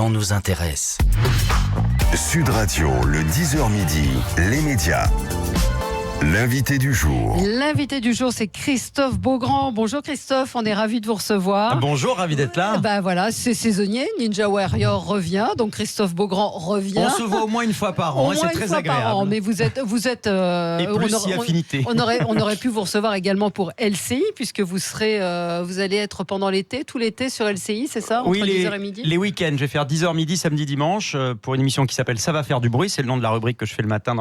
l'événement nous intéresse. Sud Radio, le 10h midi, les médias. L'invité du jour. L'invité du jour, c'est Christophe Beaugrand. Bonjour Christophe, on est ravis de vous recevoir. Bonjour, ravi d'être là. Ben voilà, c'est saisonnier, Ninja Warrior revient, donc Christophe Beaugrand revient. On se voit au moins une fois par an, c'est très agréable. Mais vous êtes et plus si affinité. On aurait pu vous recevoir également pour LCI, puisque vous allez être pendant l'été, tout l'été sur LCI, c'est ça, oui, entre 10h et midi. Les week-ends, je vais faire 10h midi, samedi, dimanche, pour une émission qui s'appelle Ça va faire du bruit. C'est le nom de la rubrique que je fais le matin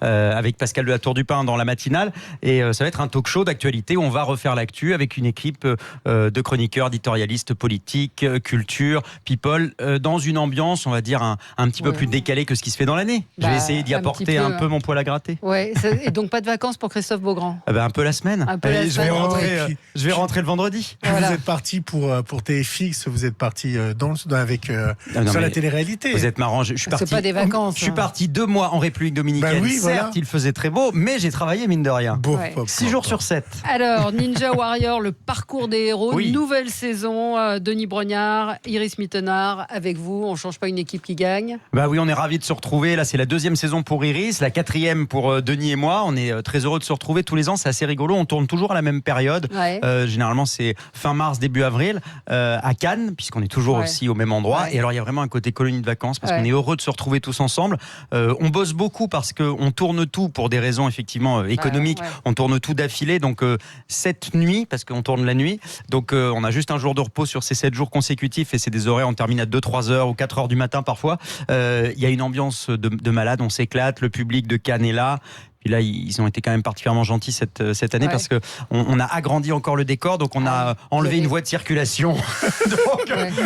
avec Pascal de la Tour du Pin dans la matinale, et ça va être un talk show d'actualité où on va refaire l'actu avec une équipe de chroniqueurs, d'éditorialistes politiques, culture, people, dans une ambiance, on va dire, un petit peu plus décalée que ce qui se fait dans l'année. Je vais essayer d'y apporter un peu mon poil à gratter. Ouais, et donc pas de vacances pour Christophe Beaugrand. Un peu la semaine. Je vais rentrer le vendredi. Voilà. Vous êtes parti pour TFX, vous êtes parti sur la télé-réalité. Vous êtes marrant, je suis parti. C'est pas des vacances. Je suis parti 2 mois en République dominicaine. Certes, il faisait très beau, mais j'ai travaillé mine de rien. 6 jours sur 7. Alors, Ninja Warrior, le parcours des héros, nouvelle saison. Denis Brognard, Iris Mittenard, avec vous. On ne change pas une équipe qui gagne. Oui, on est ravis de se retrouver. Là, c'est la 2e saison pour Iris, la 4e pour Denis et moi. On est très heureux de se retrouver tous les ans. C'est assez rigolo. On tourne toujours à la même période. Ouais. Généralement, c'est fin mars, début avril, à Cannes, puisqu'on est toujours aussi au même endroit. Ouais. Et alors, il y a vraiment un côté colonie de vacances, parce qu'on est heureux de se retrouver tous ensemble. On bosse beaucoup parce qu'on tourne tout pour des raisons effectivement économique, on tourne tout d'affilée, donc 7 nuits, parce qu'on tourne la nuit, donc on a juste un jour de repos sur ces 7 jours consécutifs, et c'est des horaires, on termine à 2-3 heures ou 4 heures du matin parfois. Il y a une ambiance de malade, on s'éclate, le public de Cannes est là. Et là, ils ont été quand même particulièrement gentils cette année, parce que on a agrandi encore le décor, donc on a enlevé une voie de circulation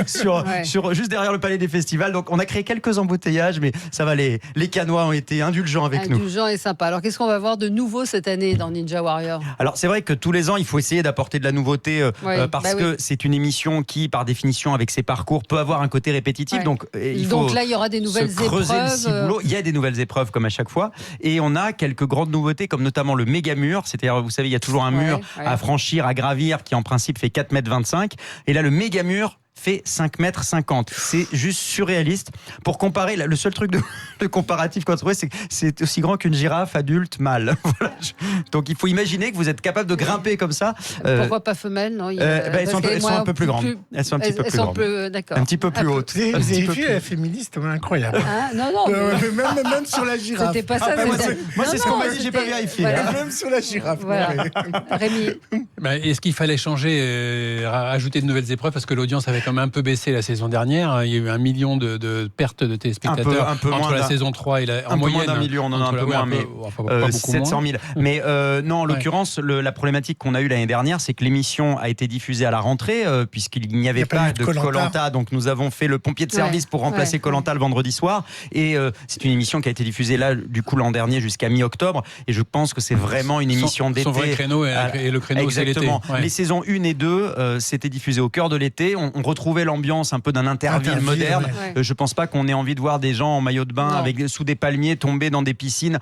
sur juste derrière le palais des festivals. Donc on a créé quelques embouteillages, mais ça va, les Cannois ont été indulgents avec nous. Indulgents et sympa. Alors qu'est-ce qu'on va voir de nouveau cette année dans Ninja Warrior ? Alors c'est vrai que tous les ans, il faut essayer d'apporter de la nouveauté, parce que c'est une émission qui, par définition, avec ses parcours, peut avoir un côté répétitif. Ouais. Donc là, il y aura des nouvelles épreuves. Il y a des nouvelles épreuves comme à chaque fois, et on a quelques grandes nouveautés, comme notamment le méga mur. C'est-à-dire, vous savez, il y a toujours un mur à franchir, à gravir, qui en principe fait 4,25 m. Et là, le méga mur fait 5,50 m. C'est juste surréaliste. Pour comparer, le seul truc de comparatif qu'on a trouvé, c'est que c'est aussi grand qu'une girafe adulte mâle. Voilà. Donc il faut imaginer que vous êtes capable de grimper comme ça. Pourquoi pas femelle, non? Elles sont un peu plus grandes. Elles sont un petit peu plus grandes. Un petit peu plus hautes. Vous avez vu, elle est féministe, incroyable. Non. Même sur la girafe. C'était pas ça. Moi, c'est ce qu'on m'a dit, j'ai pas vérifié. Voilà. Même sur la girafe. Voilà. Rémi. Est-ce qu'il fallait changer, ajouter de nouvelles épreuves, parce que l'audience avait quand même un peu baissé la saison dernière. Il y a eu 1 million de pertes de téléspectateurs un peu entre la saison 3 et en moyenne. Moins d'1 million, on en a un peu moins, mais pas beaucoup 700 000. Mais non, en l'occurrence, la problématique qu'on a eue l'année dernière, c'est que l'émission a été diffusée à la rentrée, puisqu'il n'y avait pas de Koh-Lanta. Donc nous avons fait le pompier de service pour remplacer Koh-Lanta le vendredi soir. Et c'est une émission qui a été diffusée là, du coup, l'an dernier jusqu'à mi-octobre. Et je pense que c'est vraiment une émission d'été. Son vrai créneau et le créneau, c'est l'été. Les saisons 1 et 2, c'était diffusé au cœur de l'été. On retrouvait l'ambiance un peu d'un Interville moderne. Je pense pas qu'on ait envie de voir des gens en maillot de bain sous des palmiers tomber dans des piscines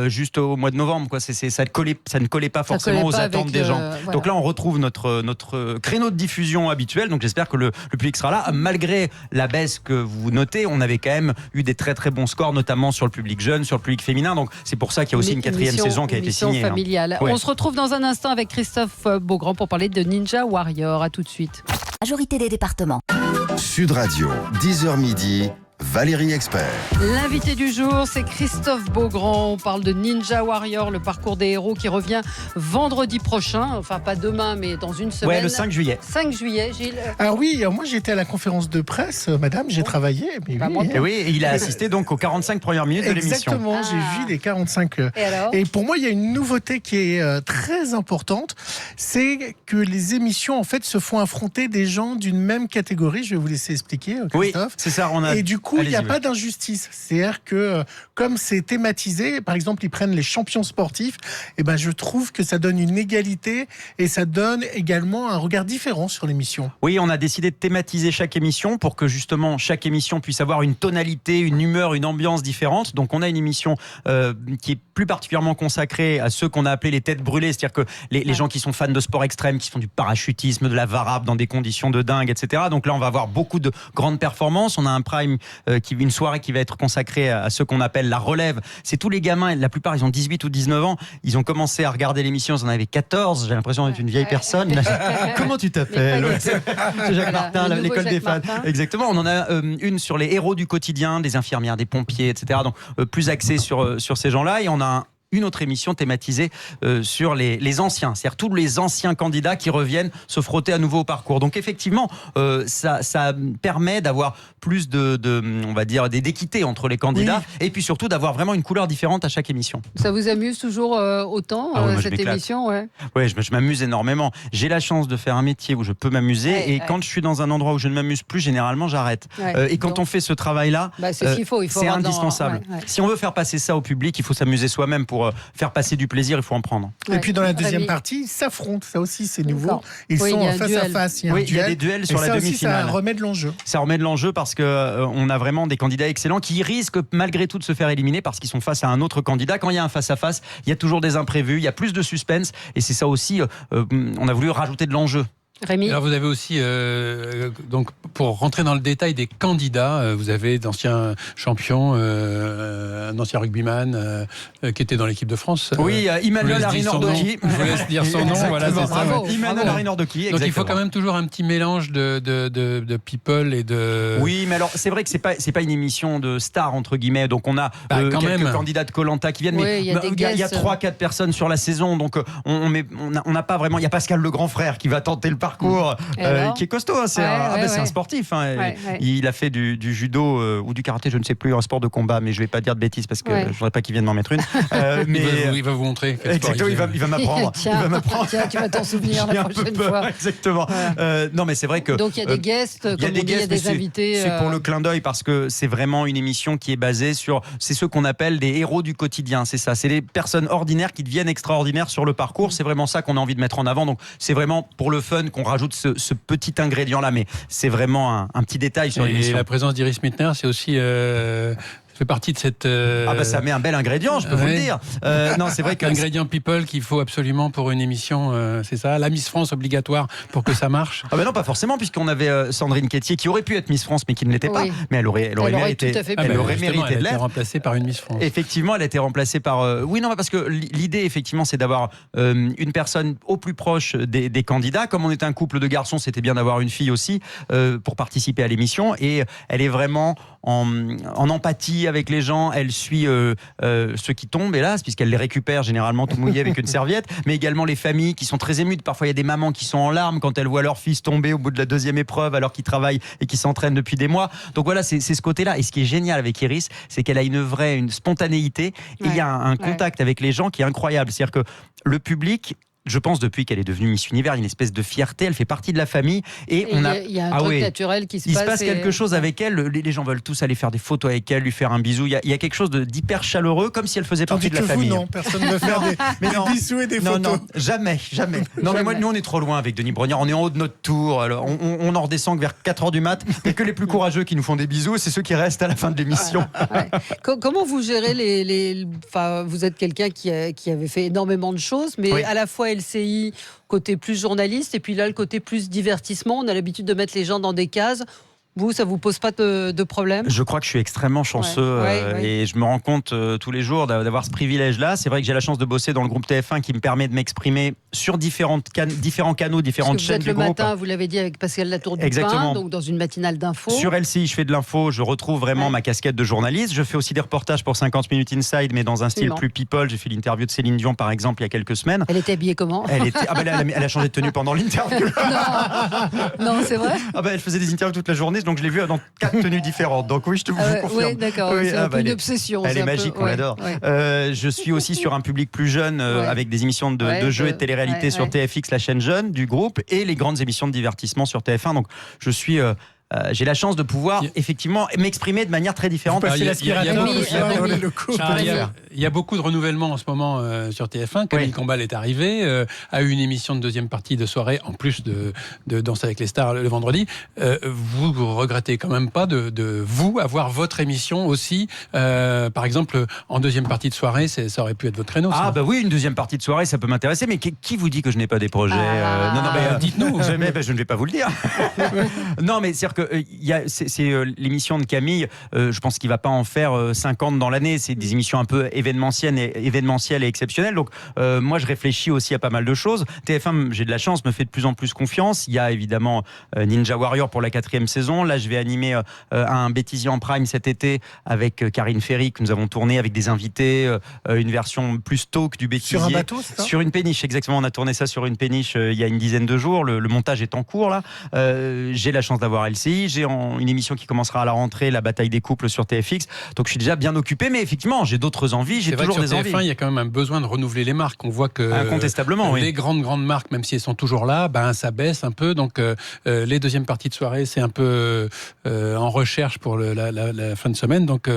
juste au mois de novembre, quoi. Ça ne collait pas forcément aux attentes des gens. Donc là, on retrouve notre créneau de diffusion habituel. Donc j'espère que le public sera là. Malgré la baisse que vous notez, on avait quand même eu des très très bons scores, notamment sur le public jeune, sur le public féminin. Donc c'est pour ça qu'il y a aussi une 4e saison qui a été signée. Familiale. On se retrouve dans un instant avec Christophe Beaugrand pour parler de Ninja Warrior. À tout de suite. Majorité des départements. Sud Radio, 10h midi, Valérie Expert. L'invité du jour, c'est Christophe Beaugrand. On parle de Ninja Warrior, le parcours des héros qui revient vendredi prochain. Enfin, pas demain, mais dans une semaine. Ouais, le 5 juillet. 5 juillet, Gilles. Ah oui, moi j'étais à la conférence de presse, madame, j'ai travaillé. Et il a assisté donc aux 45 premières minutes de l'émission. Exactement, j'ai vu les 45. Et pour moi, il y a une nouveauté qui est très importante, c'est que les émissions en fait se font affronter des gens d'une même catégorie. Je vais vous laisser expliquer, Christophe. Oui, c'est ça. Et du coup, il n'y a pas d'injustice. C'est-à-dire que, comme c'est thématisé, par exemple, ils prennent les champions sportifs, et je trouve que ça donne une égalité et ça donne également un regard différent sur l'émission. Oui, on a décidé de thématiser chaque émission pour que justement chaque émission puisse avoir une tonalité, une humeur, une ambiance différente. Donc on a une émission qui est plus particulièrement consacré à ceux qu'on a appelés les têtes brûlées, c'est-à-dire que les gens qui sont fans de sport extrême, qui font du parachutisme, de la varap dans des conditions de dingue, etc. Donc là, on va avoir beaucoup de grandes performances. On a un prime, une soirée qui va être consacrée à ceux qu'on appelle la relève. C'est tous les gamins, la plupart, ils ont 18 ou 19 ans. Ils ont commencé à regarder l'émission, ils en avaient 14. J'ai l'impression d'être une vieille personne. Comment tu t'appelles? C'est Jacques Martin, l'école des fans. Exactement. On en a une sur les héros du quotidien, des infirmières, des pompiers, etc. Donc plus axée sur ces gens-là. Et on a une autre émission thématisée sur les anciens, c'est-à-dire tous les anciens candidats qui reviennent se frotter à nouveau au parcours. Donc effectivement, ça permet d'avoir plus on va dire, d'équité entre les candidats, et puis surtout d'avoir vraiment une couleur différente à chaque émission. Ça vous amuse toujours autant, cette émission? Oui, je m'amuse énormément. J'ai la chance de faire un métier où je peux m'amuser, et quand je suis dans un endroit où je ne m'amuse plus, généralement j'arrête. Et quand on fait ce travail-là, c'est ce qu'il faut, c'est indispensable. Si on veut faire passer ça au public, il faut s'amuser soi-même pour faire passer du plaisir, il faut en prendre. Et puis dans la deuxième partie, ils s'affrontent, ça aussi c'est nouveau. Ils sont face à face. Il y a des duels sur la demi-finale. Ça remet de l'enjeu. Ça remet de l'enjeu parce que on a vraiment des candidats excellents qui risquent malgré tout de se faire éliminer parce qu'ils sont face à un autre candidat. Quand il y a un face-à-face, il y a toujours des imprévus, il y a plus de suspense, et c'est ça aussi, on a voulu rajouter de l'enjeu. Rémi. Alors vous avez aussi, donc pour rentrer dans le détail des candidats, vous avez d'anciens champions, un ancien rugbyman qui était dans l'équipe de France. Oui, Emmanuel Arinordoki. Je vous laisse dire son nom, voilà, c'est ça. Emmanuel Arinordoki. Donc il faut quand même toujours un petit mélange de people et de... Oui, mais alors c'est vrai que c'est pas une émission de stars entre guillemets, donc on a quelques candidats de Koh-Lanta qui viennent, mais il y a 3-4 personnes sur la saison, donc on n'a pas vraiment, il y a Pascal le grand frère qui va tenter le parcours, qui est costaud, hein, c'est un sportif, hein, il a fait du judo ou du karaté, je ne sais plus, un sport de combat, mais je vais pas dire de bêtises parce que je voudrais pas qu'il vienne m'en mettre une. Mais il va vous montrer. Exactement, il va m'apprendre. Tiens, tu vas t'en souvenir la prochaine fois. Exactement. Non, mais c'est vrai que donc il y a des guests, il y a des invités. C'est pour le clin d'œil parce que c'est vraiment une émission qui est basée sur, c'est ce qu'on appelle des héros du quotidien, c'est ça, c'est les personnes ordinaires qui deviennent extraordinaires sur le parcours. C'est vraiment ça qu'on a envie de mettre en avant. Donc c'est vraiment pour le fun qu'on rajoute ce petit ingrédient là, mais c'est vraiment un petit détail sur l'émission. Et la présence d'Iris Mittner, c'est aussi ça fait partie de cette... ça met un bel ingrédient, je peux vous le dire. Non, c'est vrai ingrédient people qu'il faut absolument pour une émission, c'est ça, la Miss France obligatoire pour que ça marche. Non, pas forcément, puisqu'on avait Sandrine Quétier qui aurait pu être Miss France mais qui ne l'était pas, mais elle aurait mérité, elle aurait mérité de l'être. Elle a été remplacée par une Miss France. Effectivement, elle a été remplacée par... parce que l'idée effectivement c'est d'avoir une personne au plus proche des candidats. Comme on est un couple de garçons, c'était bien d'avoir une fille aussi pour participer à l'émission, et elle est vraiment en empathie avec les gens, elle suit ceux qui tombent, hélas, puisqu'elle les récupère généralement tout mouillés avec une serviette, mais également les familles qui sont très émues. Parfois il y a des mamans qui sont en larmes quand elles voient leur fils tomber au bout de la deuxième épreuve alors qu'ils travaillent et qu'ils s'entraînent depuis des mois. Donc voilà, c'est ce côté-là. Et ce qui est génial avec Iris, c'est qu'elle a une spontanéité, et il y a un contact avec les gens qui est incroyable. C'est-à-dire que le public, je pense, depuis qu'elle est devenue Miss Univers, il y a une espèce de fierté, elle fait partie de la famille, et il y a un truc naturel qui se passe. Il se passe quelque chose avec elle, les gens veulent tous aller faire des photos avec elle, lui faire un bisou, il y a quelque chose d'hyper chaleureux, comme si elle faisait partie de la famille. Non, personne ne veut faire des bisous et des photos. Non, jamais. Non, mais nous on est trop loin avec Denis Brognard, on est en haut de notre tour, alors on en redescend que vers 4h du mat, et que les plus courageux qui nous font des bisous, c'est ceux qui restent à la fin de l'émission. Comment vous gérez vous êtes quelqu'un qui avait fait énormément de choses, mais à la fois LCI, côté plus journaliste, et puis là le côté plus divertissement. On a l'habitude de mettre les gens dans des cases. Vous, ça vous pose pas de problème? Je crois que je suis extrêmement chanceux et je me rends compte tous les jours d'avoir ce privilège-là. C'est vrai que j'ai la chance de bosser dans le groupe TF1 qui me permet de m'exprimer sur différents canaux, différentes chaînes du groupe. Le matin, vous l'avez dit, avec Pascal Latour du Pin, donc dans une matinale d'info. Sur LCI, je fais de l'info, je retrouve vraiment ma casquette de journaliste. Je fais aussi des reportages pour 50 Minutes Inside, mais dans un style plus people. J'ai fait l'interview de Céline Dion, par exemple, il y a quelques semaines. Elle était habillée comment? Elle a changé de tenue pendant l'interview. Non, c'est vrai. Elle faisait des interviews toute la journée, donc je l'ai vue dans 4 tenues différentes. Donc oui, je te vous confirme. Oui, d'accord. C'est un peu une obsession. Elle est magique, on l'adore. Je suis aussi sur un public plus jeune, avec des émissions de jeux et de télé-réalité sur TFX, la chaîne jeune du groupe, et les grandes émissions de divertissement sur TF1. Donc je suis j'ai la chance de pouvoir effectivement m'exprimer de manière très différente. Il y a beaucoup de renouvellement en ce moment sur TF1. Camille Combal est arrivé, a eu une émission de deuxième partie de soirée, en plus de Danse avec les stars le vendredi. Vous regrettez quand même pas de vous avoir votre émission aussi, par exemple, en deuxième partie de soirée, ça aurait pu être votre créneau. Ah, bah oui, une deuxième partie de soirée, ça peut m'intéresser, mais qui vous dit que je n'ai pas des projets dites-nous. Je ne vais pas vous le dire. Non, mais c'est-à-dire que c'est l'émission de Camille, je pense qu'il ne va pas en faire 50 dans l'année. C'est des émissions un peu événementielles et exceptionnelles. Donc, moi, je réfléchis aussi à pas mal de choses. TF1, j'ai de la chance, me fait de plus en plus confiance. Il y a évidemment Ninja Warrior pour la 4e saison. Là, je vais animer un bêtisier en prime cet été avec Karine Ferry, que nous avons tourné avec des invités, une version plus talk du bêtisier. Sur un bateau, c'est ça ? Sur une péniche, exactement. On a tourné ça sur une péniche il y a une dizaine de jours. Le montage est en cours, là. J'ai la chance d'avoir LCI. J'ai une émission qui commencera à la rentrée, la bataille des couples sur TFX. Donc, je suis déjà bien occupé, mais effectivement, j'ai d'autres envies. J'ai toujours des envies. Sur TF1, il y a quand même un besoin de renouveler les marques. On voit que incontestablement, les grandes marques, même si elles sont toujours là, ça baisse un peu. Donc, les deuxièmes parties de soirée, c'est un peu en recherche pour la fin de semaine. Donc,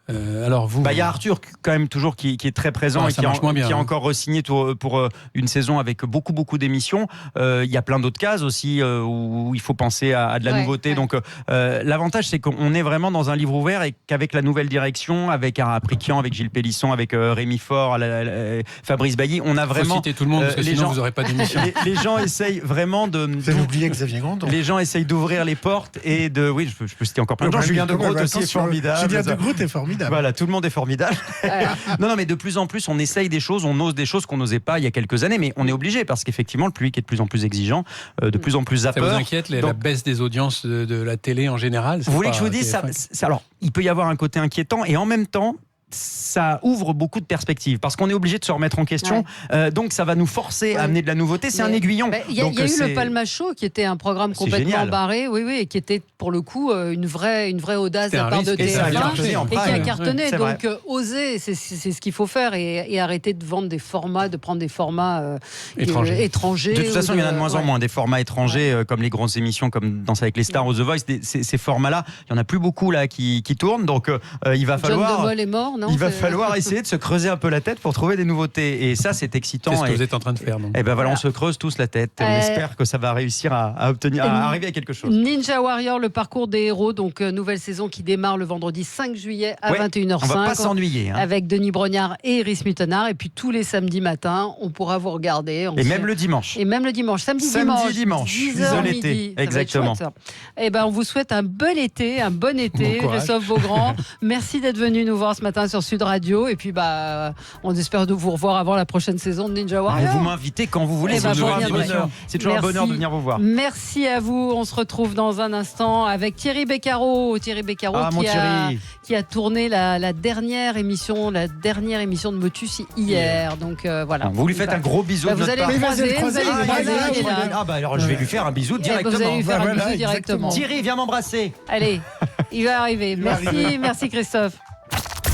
alors vous... Il y a Arthur quand même toujours qui est très présent et qui a encore re-signé pour une saison avec beaucoup d'émissions. Il y a plein d'autres cases aussi où il faut penser à de la nouveauté. Donc l'avantage, c'est qu'on est vraiment dans un livre ouvert et qu'avec la nouvelle direction, avec Aprikian, avec Gilles Pélisson, avec Rémi Faure, Fabrice Bailly, on a vraiment... Faut citer tout le monde parce que sinon vous n'aurez pas d'émission. Les gens essayent vraiment de... Vous avez oublié Xavier Grandon. Les gens essayent d'ouvrir les portes et de... Oui, je peux citer encore plein de gens. Julien de Groot aussi est formidable. Julien de Groot est formidable. Voilà, tout le monde est formidable. Non, mais de plus en plus, on essaye des choses, on ose des choses qu'on n'osait pas il y a quelques années, mais on est obligé parce qu'effectivement, le public est de plus en plus exigeant, de plus en plus zappeur. Ça vous inquiète, la baisse des audiences de la télé en général? Vous voulez que je vous dise ça? Alors, il peut y avoir un côté inquiétant et en même temps, ça ouvre beaucoup de perspectives parce qu'on est obligé de se remettre en question. Donc ça va nous forcer à amener de la nouveauté. C'est un aiguillon. Il y a eu le Palma Show qui était un programme complètement barré, et qui était pour le coup une vraie audace de la part de TF1 et qui a cartonné. Donc oser, c'est ce qu'il faut faire et arrêter de vendre des formats, de prendre des formats étrangers. De toute façon, il y en a de moins en moins des formats étrangers comme les grosses émissions comme Danse avec les stars ou The Voice. Ces formats-là, il y en a plus beaucoup là qui tournent. Donc il va falloir. John de Mol est mort. Non, il va falloir essayer de se creuser un peu la tête pour trouver des nouveautés. Et ça, c'est excitant. C'est ce que vous êtes en train de faire. Donc. Et ben voilà, on se creuse tous la tête. On espère que ça va réussir à arriver à quelque chose. Ninja Warrior, le parcours des héros. Donc, nouvelle saison qui démarre le vendredi 5 juillet à 21h05. On va pas s'ennuyer. Avec Denis Brognard et Iris Mutenard. Et puis, tous les samedis matins, on pourra vous regarder. Même le dimanche. Samedi, dimanche. 10h midi. Exactement. Et ben, on vous souhaite un bon été. Christophe Beaugrand. Merci d'être venu nous voir ce matin sur Sud Radio et puis on espère de vous revoir avant la prochaine saison de Ninja Warrior. Vous m'invitez quand vous voulez, c'est toujours un bonheur de venir vous voir. Merci à vous, on se retrouve dans un instant avec Thierry Beccaro qui a tourné la dernière émission de Motus hier. Donc voilà. Vous lui faites un gros bisou de vous allez le croiser, alors je vais lui faire un bisou directement. Vous allez lui faire un bisou directement. Thierry, viens m'embrasser. Allez, il va arriver. Merci Christophe.